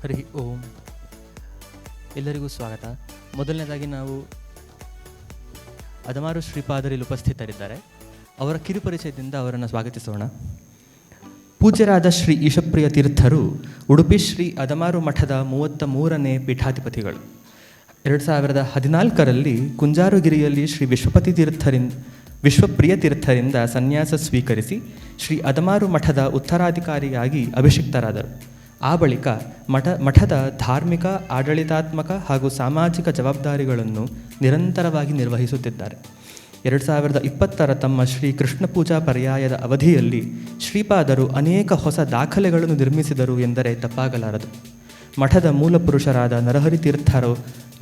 ಹರಿ ಓಂ. ಎಲ್ಲರಿಗೂ ಸ್ವಾಗತ. ಮೊದಲನೇದಾಗಿ ನಾವು ಅದಮಾರು ಶ್ರೀಪಾದರಲ್ಲಿ ಉಪಸ್ಥಿತರಿದ್ದಾರೆ. ಅವರ ಕಿರುಪರಿಚಯದಿಂದ ಅವರನ್ನು ಸ್ವಾಗತಿಸೋಣ. ಪೂಜ್ಯರಾದ ಶ್ರೀ ಈಶಪ್ರಿಯ ತೀರ್ಥರು ಉಡುಪಿ ಶ್ರೀ ಅದಮಾರು ಮಠದ 33ನೇ ಪೀಠಾಧಿಪತಿಗಳು. 2014ರಲ್ಲಿ ಕುಂಜಾರುಗಿರಿಯಲ್ಲಿ ಶ್ರೀ ವಿಶ್ವಪ್ರಿಯ ತೀರ್ಥರಿಂದ ಸನ್ಯಾಸ ಸ್ವೀಕರಿಸಿ ಶ್ರೀ ಅದಮಾರು ಮಠದ ಉತ್ತರಾಧಿಕಾರಿಯಾಗಿ ಅಭಿಷಿಕ್ತರಾದರು. ಆ ಬಳಿಕ ಮಠದ ಧಾರ್ಮಿಕ, ಆಡಳಿತಾತ್ಮಕ ಹಾಗೂ ಸಾಮಾಜಿಕ ಜವಾಬ್ದಾರಿಗಳನ್ನು ನಿರಂತರವಾಗಿ ನಿರ್ವಹಿಸುತ್ತಿದ್ದಾರೆ. 2020ರ ತಮ್ಮ ಶ್ರೀ ಕೃಷ್ಣ ಪೂಜಾ ಪರ್ಯಾಯದ ಅವಧಿಯಲ್ಲಿ ಶ್ರೀಪಾದರು ಅನೇಕ ಹೊಸ ದಾಖಲೆಗಳನ್ನು ನಿರ್ಮಿಸಿದರು ಎಂದರೆ ತಪ್ಪಾಗಲಾರದು. ಮಠದ ಮೂಲ ಪುರುಷರಾದ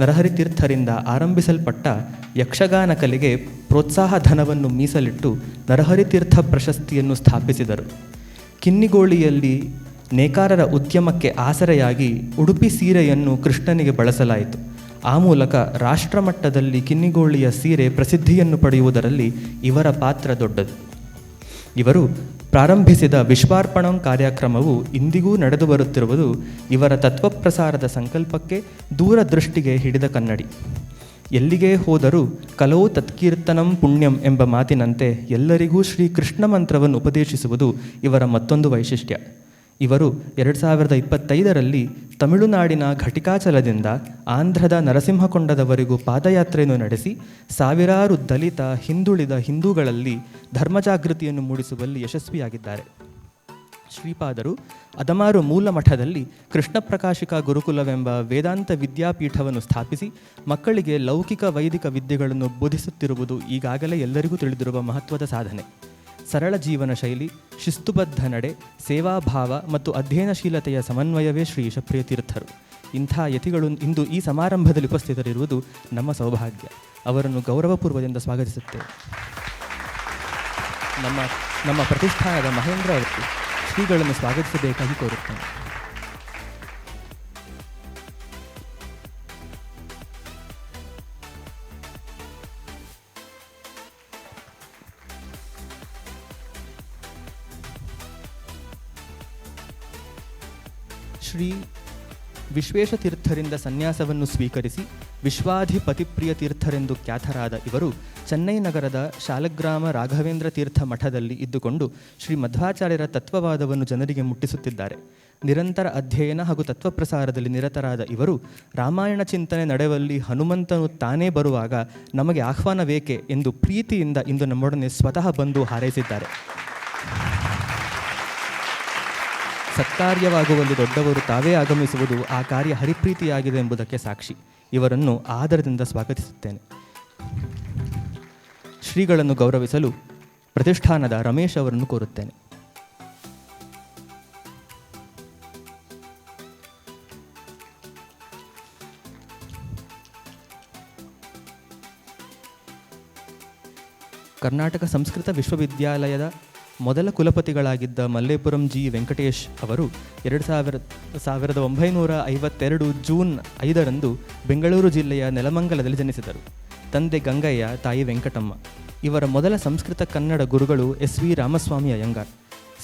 ನರಹರಿ ತೀರ್ಥರಿಂದ ಆರಂಭಿಸಲ್ಪಟ್ಟ ಯಕ್ಷಗಾನ ಕಲೆಗೆ ಪ್ರೋತ್ಸಾಹ ಧನವನ್ನು ಮೀಸಲಿಟ್ಟು ನರಹರಿ ತೀರ್ಥ ಪ್ರಶಸ್ತಿಯನ್ನು ಸ್ಥಾಪಿಸಿದರು. ಕಿನ್ನಿಗೋಳಿಯಲ್ಲಿ ನೇಕಾರರ ಉದ್ಯಮಕ್ಕೆ ಆಸರೆಯಾಗಿ ಉಡುಪಿ ಸೀರೆಯನ್ನು ಕೃಷ್ಣನಿಗೆ ಬಳಸಲಾಯಿತು. ಆ ಮೂಲಕ ರಾಷ್ಟ್ರಮಟ್ಟದಲ್ಲಿ ಕಿನ್ನಿಗೋಳಿಯ ಸೀರೆ ಪ್ರಸಿದ್ಧಿಯನ್ನು ಪಡೆಯುವುದರಲ್ಲಿ ಇವರ ಪಾತ್ರ ದೊಡ್ಡದು. ಇವರು ಪ್ರಾರಂಭಿಸಿದ ವಿಶ್ವಾರ್ಪಣಂ ಕಾರ್ಯಕ್ರಮವು ಇಂದಿಗೂ ನಡೆದು ಬರುತ್ತಿರುವುದು ಇವರ ತತ್ವಪ್ರಸಾರದ ಸಂಕಲ್ಪಕ್ಕೆ, ದೂರದೃಷ್ಟಿಗೆ ಹಿಡಿದ ಕನ್ನಡಿ. ಎಲ್ಲಿಗೇ ಹೋದರೂ ಕಲೌ ತತ್ಕೀರ್ತನಂ ಪುಣ್ಯಂ ಎಂಬ ಮಾತಿನಂತೆ ಎಲ್ಲರಿಗೂ ಶ್ರೀ ಕೃಷ್ಣ ಮಂತ್ರವನ್ನು ಉಪದೇಶಿಸುವುದು ಇವರ ಮತ್ತೊಂದು ವೈಶಿಷ್ಟ್ಯ. ಇವರು 2025ರಲ್ಲಿ ತಮಿಳುನಾಡಿನ ಘಟಿಕಾಚಲದಿಂದ ಆಂಧ್ರದ ನರಸಿಂಹಕೊಂಡದವರೆಗೂ ಪಾದಯಾತ್ರೆಯನ್ನು ನಡೆಸಿ ಸಾವಿರಾರು ದಲಿತ, ಹಿಂದುಳಿದ ಹಿಂದೂಗಳಲ್ಲಿ ಧರ್ಮಜಾಗೃತಿಯನ್ನು ಮೂಡಿಸುವಲ್ಲಿ ಯಶಸ್ವಿಯಾಗಿದ್ದಾರೆ. ಶ್ರೀಪಾದರು ಅದಮಾರು ಮೂಲ ಮಠದಲ್ಲಿ ಕೃಷ್ಣ ಪ್ರಕಾಶಿಕ ಗುರುಕುಲವೆಂಬ ವೇದಾಂತ ವಿದ್ಯಾಪೀಠವನ್ನು ಸ್ಥಾಪಿಸಿ ಮಕ್ಕಳಿಗೆ ಲೌಕಿಕ ವೈದಿಕ ವಿದ್ಯೆಗಳನ್ನು ಬೋಧಿಸುತ್ತಿರುವುದು ಈಗಾಗಲೇ ಎಲ್ಲರಿಗೂ ತಿಳಿದಿರುವ ಮಹತ್ವದ ಸಾಧನೆ. ಸರಳ ಜೀವನ ಶೈಲಿ, ಶಿಸ್ತುಬದ್ಧ ನಡೆ, ಸೇವಾಭಾವ ಮತ್ತು ಅಧ್ಯಯನಶೀಲತೆಯ ಸಮನ್ವಯವೇ ಶ್ರೀ ಈಶಪ್ರಿಯ ತೀರ್ಥರು. ಇಂಥ ಯತಿಗಳು ಇಂದು ಈ ಸಮಾರಂಭದಲ್ಲಿ ಉಪಸ್ಥಿತರಿರುವುದು ನಮ್ಮ ಸೌಭಾಗ್ಯ. ಅವರನ್ನು ಗೌರವಪೂರ್ವದಿಂದ ಸ್ವಾಗತಿಸುತ್ತೇವೆ. ನಮ್ಮ ಪ್ರತಿಷ್ಠಾನದ ಮಹೇಂದ್ರ ಅವರು ಶ್ರೀಗಳನ್ನು ಸ್ವಾಗತಿಸಬೇಕಾಗಿ ಕೋರುತ್ತೇನೆ. ಶ್ರೀ ವಿಶ್ವೇಶತೀರ್ಥರಿಂದ ಸನ್ಯಾಸವನ್ನು ಸ್ವೀಕರಿಸಿ ವಿಶ್ವಾಧಿಪತಿಪ್ರಿಯ ತೀರ್ಥರೆಂದು ಖ್ಯಾತರಾದ ಇವರು ಚೆನ್ನೈ ನಗರದ ಶಾಲಗ್ರಾಮ ರಾಘವೇಂದ್ರ ತೀರ್ಥ ಮಠದಲ್ಲಿ ಇದ್ದುಕೊಂಡು ಶ್ರೀ ಮಧ್ವಾಚಾರ್ಯರ ತತ್ವವಾದವನ್ನು ಜನರಿಗೆ ಮುಟ್ಟಿಸುತ್ತಿದ್ದಾರೆ. ನಿರಂತರ ಅಧ್ಯಯನ ಹಾಗೂ ತತ್ವಪ್ರಸಾರದಲ್ಲಿ ನಿರತರಾದ ಇವರು ರಾಮಾಯಣ ಚಿಂತನೆ ನಡೆವಲ್ಲಿ ಹನುಮಂತನು ತಾನೇ ಬರುವಾಗ ನಮಗೆ ಆಹ್ವಾನವೇಕೆ ಎಂದು ಪ್ರೀತಿಯಿಂದ ಇಂದು ನಮ್ಮೊಡನೆ ಸ್ವತಃ ಬಂದು ಹಾರೈಸಿದ್ದಾರೆ. ಸತ್ಕಾರ್ಯವಾಗುವಲ್ಲಿ ದೊಡ್ಡವರು ತಾವೇ ಆಗಮಿಸುವುದು ಆ ಕಾರ್ಯ ಹರಿಪ್ರೀತಿಯಾಗಿದೆ ಎಂಬುದಕ್ಕೆ ಸಾಕ್ಷಿ. ಇವರನ್ನು ಆದರದಿಂದ ಸ್ವಾಗತಿಸುತ್ತೇನೆ. ಶ್ರೀಗಳನ್ನು ಗೌರವಿಸಲು ಪ್ರತಿಷ್ಠಾನದ ರಮೇಶ್ ಅವರನ್ನು ಕೋರುತ್ತೇನೆ. ಕರ್ನಾಟಕ ಸಂಸ್ಕೃತ ವಿಶ್ವವಿದ್ಯಾಲಯದ ಮೊದಲ ಕುಲಪತಿಗಳಾಗಿದ್ದ ಮಲ್ಲೇಪುರಂ ಜಿ ವೆಂಕಟೇಶ್ ಅವರು 1952 ಜೂನ್ 5ರಂದು ಬೆಂಗಳೂರು ಜಿಲ್ಲೆಯ ನೆಲಮಂಗಲದಲ್ಲಿ ಜನಿಸಿದರು. ತಂದೆ ಗಂಗಯ್ಯ, ತಾಯಿ ವೆಂಕಟಮ್ಮ. ಇವರ ಮೊದಲ ಸಂಸ್ಕೃತ ಕನ್ನಡ ಗುರುಗಳು SV ರಾಮಸ್ವಾಮಿ ಅಯ್ಯಂಗಾರ್.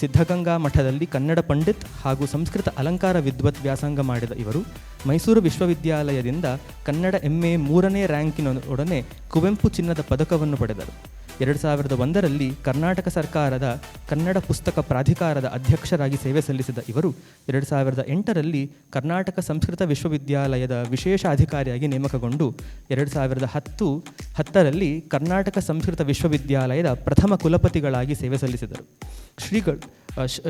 ಸಿದ್ಧಗಂಗಾ ಮಠದಲ್ಲಿ ಕನ್ನಡ ಪಂಡಿತ್ ಹಾಗೂ ಸಂಸ್ಕೃತ ಅಲಂಕಾರ ವಿದ್ವತ್ ವ್ಯಾಸಂಗ ಮಾಡಿದ ಇವರು ಮೈಸೂರು ವಿಶ್ವವಿದ್ಯಾಲಯದಿಂದ ಕನ್ನಡ MA 3ನೇ ರ್ಯಾಂಕಿನೊಡನೆ ಕುವೆಂಪು ಚಿನ್ನದ ಪದಕವನ್ನು ಪಡೆದರು. 2001ರಲ್ಲಿ ಕರ್ನಾಟಕ ಸರ್ಕಾರದ ಕನ್ನಡ ಪುಸ್ತಕ ಪ್ರಾಧಿಕಾರದ ಅಧ್ಯಕ್ಷರಾಗಿ ಸೇವೆ ಸಲ್ಲಿಸಿದ ಇವರು 2008ರಲ್ಲಿ ಕರ್ನಾಟಕ ಸಂಸ್ಕೃತ ವಿಶ್ವವಿದ್ಯಾಲಯದ ವಿಶೇಷ ಅಧಿಕಾರಿಯಾಗಿ ನೇಮಕಗೊಂಡು 2010ರಲ್ಲಿ ಕರ್ನಾಟಕ ಸಂಸ್ಕೃತ ವಿಶ್ವವಿದ್ಯಾಲಯದ ಪ್ರಥಮ ಕುಲಪತಿಗಳಾಗಿ ಸೇವೆ ಸಲ್ಲಿಸಿದರು.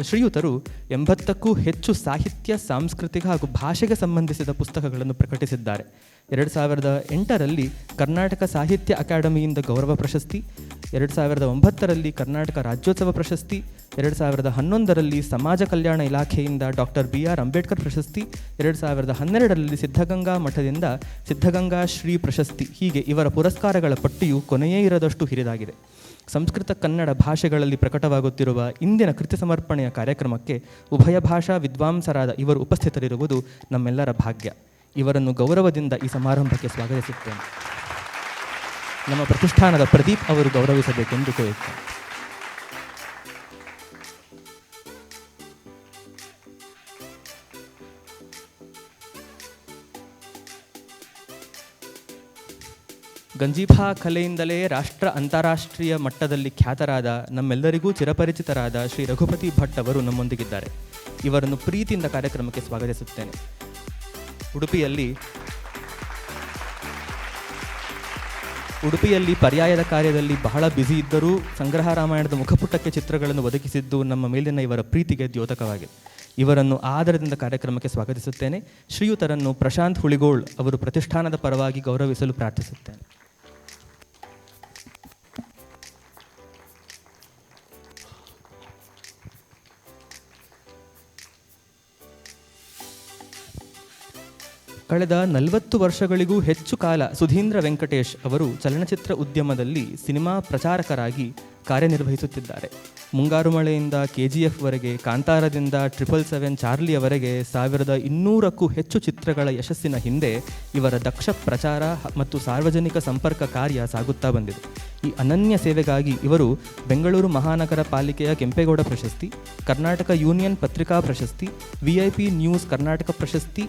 ಶ್ರೀಯುತರು 80ಕ್ಕೂ ಹೆಚ್ಚು ಸಾಹಿತ್ಯ, ಸಾಂಸ್ಕೃತಿಕ ಹಾಗೂ ಭಾಷೆಗೆ ಸಂಬಂಧಿಸಿದ ಪುಸ್ತಕಗಳನ್ನು ಪ್ರಕಟಿಸಿದ್ದಾರೆ. 2008ರಲ್ಲಿ ಕರ್ನಾಟಕ ಸಾಹಿತ್ಯ ಅಕಾಡೆಮಿಯಿಂದ ಗೌರವ ಪ್ರಶಸ್ತಿ, 2009ರಲ್ಲಿ ಕರ್ನಾಟಕ ರಾಜ್ಯೋತ್ಸವ ಪ್ರಶಸ್ತಿ, 2011ರಲ್ಲಿ ಸಮಾಜ ಕಲ್ಯಾಣ ಇಲಾಖೆಯಿಂದ ಡಾಕ್ಟರ್ BR ಅಂಬೇಡ್ಕರ್ ಪ್ರಶಸ್ತಿ, 2012ರಲ್ಲಿ ಸಿದ್ಧಗಂಗಾ ಮಠದಿಂದ ಸಿದ್ಧಗಂಗಾ ಶ್ರೀ ಪ್ರಶಸ್ತಿ. ಹೀಗೆ ಇವರ ಪುರಸ್ಕಾರಗಳ ಪಟ್ಟಿಯು ಕೊನೆಯೇ ಇರದಷ್ಟು ಹಿರಿದಾಗಿದೆ. ಸಂಸ್ಕೃತ ಕನ್ನಡ ಭಾಷೆಗಳಲ್ಲಿ ಪ್ರಕಟವಾಗುತ್ತಿರುವ ಇಂದಿನ ಕೃತಿ ಸಮರ್ಪಣೆಯ ಕಾರ್ಯಕ್ರಮಕ್ಕೆ ಉಭಯ ಭಾಷಾ ವಿದ್ವಾಂಸರಾದ ಇವರು ಉಪಸ್ಥಿತರಿರುವುದು ನಮ್ಮೆಲ್ಲರ ಭಾಗ್ಯ. ಇವರನ್ನು ಗೌರವದಿಂದ ಈ ಸಮಾರಂಭಕ್ಕೆ ಸ್ವಾಗತಿಸುತ್ತೇನೆ. ನಮ್ಮ ಪ್ರತಿಷ್ಠಾನದ ಪ್ರದೀಪ್ ಅವರು ಗೌರವಿಸಬೇಕೆಂದು ಕೋರುತ್ತೇನೆ. ಗಂಜೀಫಾ ಕಲೆಯಿಂದಲೇ ಅಂತಾರಾಷ್ಟ್ರೀಯ ಮಟ್ಟದಲ್ಲಿ ಖ್ಯಾತರಾದ ನಮ್ಮೆಲ್ಲರಿಗೂ ಚಿರಪರಿಚಿತರಾದ ಶ್ರೀ ರಘುಪತಿ ಭಟ್ ಅವರು ನಮ್ಮೊಂದಿಗಿದ್ದಾರೆ. ಇವರನ್ನು ಪ್ರೀತಿಯಿಂದ ಕಾರ್ಯಕ್ರಮಕ್ಕೆ ಸ್ವಾಗತಿಸುತ್ತೇನೆ. ಉಡುಪಿಯಲ್ಲಿ ಪರ್ಯಾಯದ ಕಾರ್ಯದಲ್ಲಿ ಬಹಳ ಬ್ಯುಸಿ ಇದ್ದರೂ ಸಂಗ್ರಹ ರಾಮಾಯಣದ ಮುಖಪುಟಕ್ಕೆ ಚಿತ್ರಗಳನ್ನು ಒದಗಿಸಿದ್ದು ನಮ್ಮ ಮೇಲಿನ ಇವರ ಪ್ರೀತಿಗೆ ದ್ಯೋತಕವಾಗಿದೆ. ಇವರನ್ನು ಆದರದಿಂದ ಕಾರ್ಯಕ್ರಮಕ್ಕೆ ಸ್ವಾಗತಿಸುತ್ತೇನೆ. ಶ್ರೀಯುತರನ್ನು ಪ್ರಶಾಂತ್ ಹುಳಿಗೋಳ್ ಅವರು ಪ್ರತಿಷ್ಠಾನದ ಪರವಾಗಿ ಗೌರವಿಸಲು ಪ್ರಾರ್ಥಿಸುತ್ತೇನೆ. ಕಳೆದ 40 ವರ್ಷಗಳಿಗೂ ಹೆಚ್ಚು ಕಾಲ ಸುಧೀಂದ್ರ ವೆಂಕಟೇಶ್ ಅವರು ಚಲನಚಿತ್ರ ಉದ್ಯಮದಲ್ಲಿ ಸಿನಿಮಾ ಪ್ರಚಾರಕರಾಗಿ ಕಾರ್ಯನಿರ್ವಹಿಸುತ್ತಿದ್ದಾರೆ. ಮುಂಗಾರು ಮಳೆಯಿಂದ KGF ವರೆಗೆ, ಕಾಂತಾರದಿಂದ 777 ಚಾರ್ಲಿಯವರೆಗೆ 1200ಕ್ಕೂ ಹೆಚ್ಚು ಚಿತ್ರಗಳ ಯಶಸ್ಸಿನ ಹಿಂದೆ ಇವರ ದಕ್ಷ ಪ್ರಚಾರ ಮತ್ತು ಸಾರ್ವಜನಿಕ ಸಂಪರ್ಕ ಕಾರ್ಯ ಸಾಗುತ್ತಾ ಬಂದಿದೆ. ಈ ಅನನ್ಯ ಸೇವೆಗಾಗಿ ಇವರು ಬೆಂಗಳೂರು ಮಹಾನಗರ ಪಾಲಿಕೆಯ ಕೆಂಪೇಗೌಡ ಪ್ರಶಸ್ತಿ, ಕರ್ನಾಟಕ ಯೂನಿಯನ್ ಪತ್ರಿಕಾ ಪ್ರಶಸ್ತಿ, VIP ನ್ಯೂಸ್ ಕರ್ನಾಟಕ ಪ್ರಶಸ್ತಿ,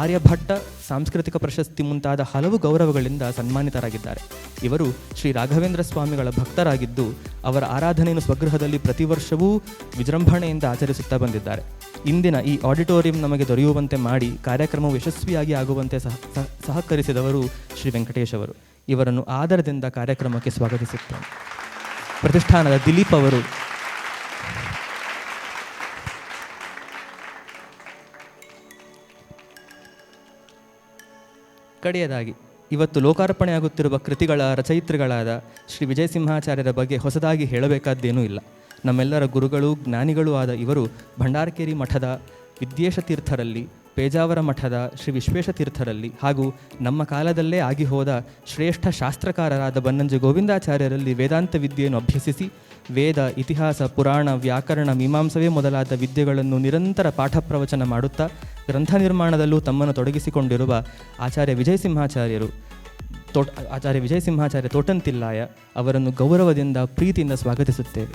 ಆರ್ಯಭಟ್ಟ ಸಾಂಸ್ಕೃತಿಕ ಪ್ರಶಸ್ತಿ ಮುಂತಾದ ಹಲವು ಗೌರವಗಳಿಂದ ಸನ್ಮಾನಿತರಾಗಿದ್ದಾರೆ. ಇವರು ಶ್ರೀ ರಾಘವೇಂದ್ರ ಸ್ವಾಮಿಗಳ ಭಕ್ತರಾಗಿದ್ದು ಅವರ ಆರಾಧನೆಯನ್ನು ಸ್ವಗೃಹದಲ್ಲಿ ಪ್ರತಿ ವರ್ಷವೂ ವಿಜೃಂಭಣೆಯಿಂದ ಆಚರಿಸುತ್ತಾ ಬಂದಿದ್ದಾರೆ. ಇಂದಿನ ಈ ಆಡಿಟೋರಿಯಂ ನಮಗೆ ದೊರೆಯುವಂತೆ ಮಾಡಿ ಕಾರ್ಯಕ್ರಮವು ಯಶಸ್ವಿಯಾಗಿ ಆಗುವಂತೆ ಸಹಕರಿಸಿದವರು ಶ್ರೀ ವೆಂಕಟೇಶ್ ಅವರು. ಇವರನ್ನು ಆದರದಿಂದ ಕಾರ್ಯಕ್ರಮಕ್ಕೆ ಸ್ವಾಗತಿಸುತ್ತೇನೆ. ಪ್ರತಿಷ್ಠಾನದ ದಿಲೀಪ್ ಅವರು, ಕಡೆಯದಾಗಿ ಇವತ್ತು ಲೋಕಾರ್ಪಣೆಯಾಗುತ್ತಿರುವ ಕೃತಿಗಳ ರಚಯಿತ್ರಿಗಳಾದ ಶ್ರೀ ವಿಜಯಸಿಂಹಾಚಾರ್ಯರ ಬಗ್ಗೆ ಹೊಸದಾಗಿ ಹೇಳಬೇಕಾದ್ದೇನೂ ಇಲ್ಲ. ನಮ್ಮೆಲ್ಲರ ಗುರುಗಳು, ಜ್ಞಾನಿಗಳೂ ಆದ ಇವರು ಭಂಡಾರಕೇರಿ ಮಠದ ವಿದ್ಯೇಶತೀರ್ಥರಲ್ಲಿ, ಪೇಜಾವರ ಮಠದ ಶ್ರೀ ವಿಶ್ವೇಶತೀರ್ಥರಲ್ಲಿ ಹಾಗೂ ನಮ್ಮ ಕಾಲದಲ್ಲೇ ಆಗಿ ಹೋದ ಶ್ರೇಷ್ಠ ಶಾಸ್ತ್ರಕಾರರಾದ ಬನ್ನಂಜೆ ಗೋವಿಂದಾಚಾರ್ಯರಲ್ಲಿ ವೇದಾಂತ ವಿದ್ಯೆಯನ್ನು ಅಭ್ಯಸಿಸಿ ವೇದ, ಇತಿಹಾಸ, ಪುರಾಣ, ವ್ಯಾಕರಣ, ಮೀಮಾಂಸವೇ ಮೊದಲಾದ ವಿದ್ಯೆಗಳನ್ನು ನಿರಂತರ ಪಾಠ ಪ್ರವಚನ ಮಾಡುತ್ತಾ ಗ್ರಂಥ ನಿರ್ಮಾಣದಲ್ಲೂ ತಮ್ಮನ್ನು ತೊಡಗಿಸಿಕೊಂಡಿರುವ ಆಚಾರ್ಯ ವಿಜಯಸಿಂಹಾಚಾರ್ಯ ತೋಟಂತಿಲ್ಲಾಯ ಅವರನ್ನು ಗೌರವದಿಂದ ಪ್ರೀತಿಯಿಂದ ಸ್ವಾಗತಿಸುತ್ತೇವೆ.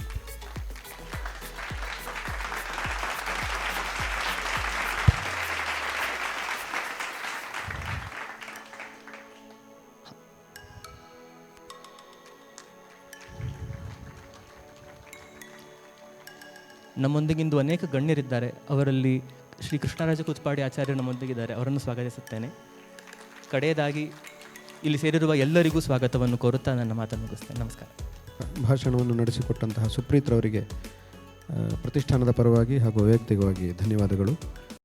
ನಮ್ಮೊಂದಿಗಿಂದು ಅನೇಕ ಗಣ್ಯರಿದ್ದಾರೆ. ಅವರಲ್ಲಿ ಶ್ರೀ ಕೃಷ್ಣರಾಜ ಕುತ್ಪಾಡಿ ಆಚಾರ್ಯರು ನಮ್ಮೊಂದಿಗಿದ್ದಾರೆ. ಅವರನ್ನು ಸ್ವಾಗತಿಸುತ್ತೇನೆ. ಕಡೆಯದಾಗಿ ಇಲ್ಲಿ ಸೇರಿರುವ ಎಲ್ಲರಿಗೂ ಸ್ವಾಗತವನ್ನು ಕೋರುತ್ತಾ ನನ್ನ ಮಾತನ್ನು ಮುಗಿಸ್ತೇನೆ. ನಮಸ್ಕಾರ. ಭಾಷಣವನ್ನು ನಡೆಸಿಕೊಟ್ಟಂತಹ ಸುಪ್ರೀತ್ರವರಿಗೆ ಪ್ರತಿಷ್ಠಾನದ ಪರವಾಗಿ ಹಾಗೂ ವೈಯಕ್ತಿಕವಾಗಿ ಧನ್ಯವಾದಗಳು.